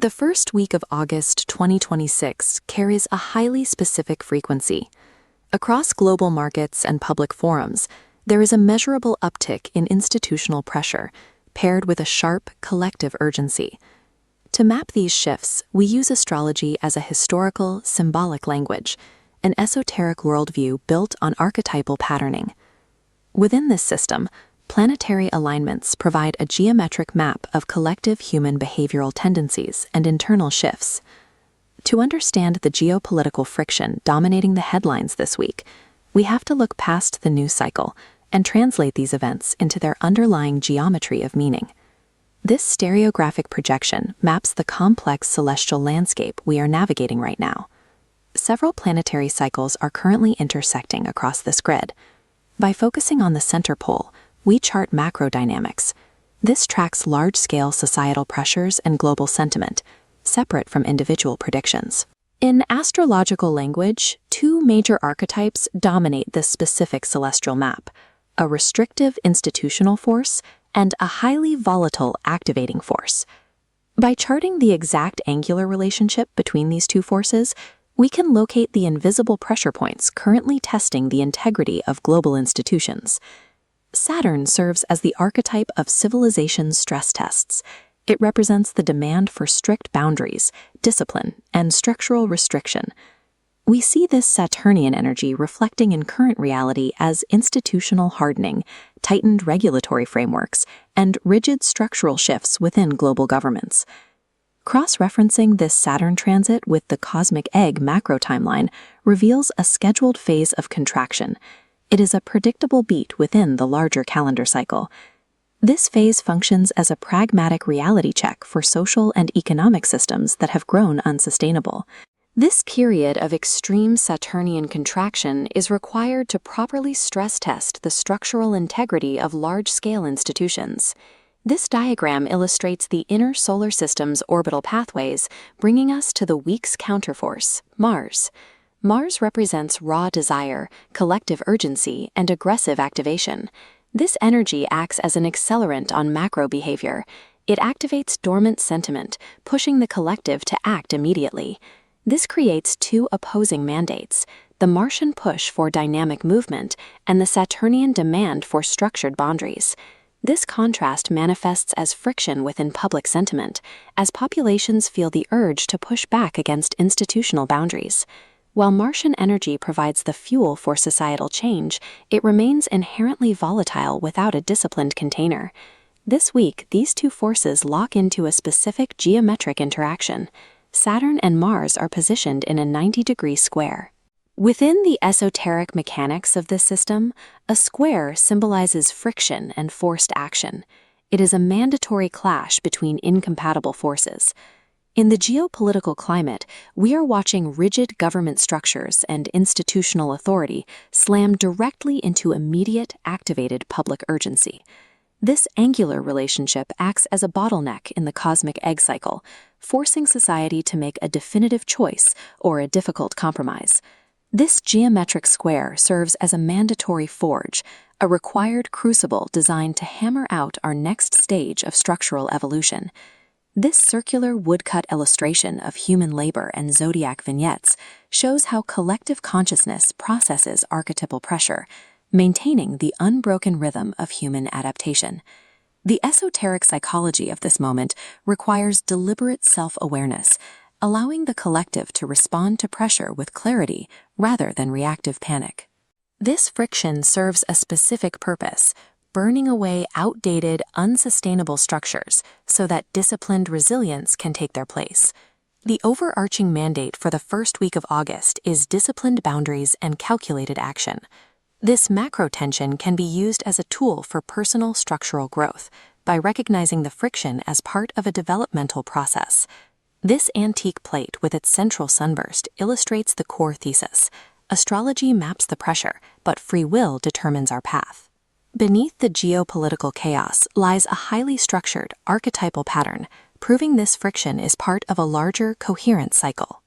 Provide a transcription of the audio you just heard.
The first week of August 2026 carries a highly specific frequency. Across global markets and public forums, there is a measurable uptick in institutional pressure, paired with a sharp, collective urgency. To map these shifts, we use astrology as a historical, symbolic language, an esoteric worldview built on archetypal patterning. Within this system, planetary alignments provide a geometric map of collective human behavioral tendencies and internal shifts. To understand the geopolitical friction dominating the headlines this week, we have to look past the news cycle and translate these events into their underlying geometry of meaning. This stereographic projection maps the complex celestial landscape we are navigating right now. Several planetary cycles are currently intersecting across this grid. By focusing on the center pole, we chart macro dynamics. This tracks large-scale societal pressures and global sentiment, separate from individual predictions. In astrological language, two major archetypes dominate this specific celestial map: a restrictive institutional force and a highly volatile activating force. By charting the exact angular relationship between these two forces, we can locate the invisible pressure points currently testing the integrity of global institutions. Saturn serves as the archetype of civilization's stress tests. It represents the demand for strict boundaries, discipline, and structural restriction. We see this Saturnian energy reflecting in current reality as institutional hardening, tightened regulatory frameworks, and rigid structural shifts within global governments. Cross-referencing this Saturn transit with the cosmic egg macro timeline reveals a scheduled phase of contraction. It is a predictable beat within the larger calendar cycle. This phase functions as a pragmatic reality check for social and economic systems that have grown unsustainable. This period of extreme Saturnian contraction is required to properly stress test the structural integrity of large-scale institutions. This diagram illustrates the inner solar system's orbital pathways, bringing us to the week's counterforce, Mars. Mars represents raw desire, collective urgency, and aggressive activation. This energy acts as an accelerant on macro behavior. It activates dormant sentiment, pushing the collective to act immediately. This creates two opposing mandates: the Martian push for dynamic movement and the Saturnian demand for structured boundaries. This contrast manifests as friction within public sentiment, as populations feel the urge to push back against institutional boundaries. While Martian energy provides the fuel for societal change, it remains inherently volatile without a disciplined container. This week, these two forces lock into a specific geometric interaction. Saturn and Mars are positioned in a 90-degree square. Within the esoteric mechanics of this system, a square symbolizes friction and forced action. It is a mandatory clash between incompatible forces. In the geopolitical climate, we are watching rigid government structures and institutional authority slam directly into immediate, activated public urgency. This angular relationship acts as a bottleneck in the cosmic egg cycle, forcing society to make a definitive choice or a difficult compromise. This geometric square serves as a mandatory forge, a required crucible designed to hammer out our next stage of structural evolution. This circular woodcut illustration of human labor and zodiac vignettes shows how collective consciousness processes archetypal pressure, maintaining the unbroken rhythm of human adaptation. The esoteric psychology of this moment requires deliberate self-awareness, allowing the collective to respond to pressure with clarity rather than reactive panic. This friction serves a specific purpose: burning away outdated, unsustainable structures so that disciplined resilience can take their place. The overarching mandate for the first week of August is disciplined boundaries and calculated action. This macro tension can be used as a tool for personal structural growth by recognizing the friction as part of a developmental process. This antique plate with its central sunburst illustrates the core thesis: astrology maps the pressure, but free will determines our path. Beneath the geopolitical chaos lies a highly structured, archetypal pattern, proving this friction is part of a larger, coherent cycle.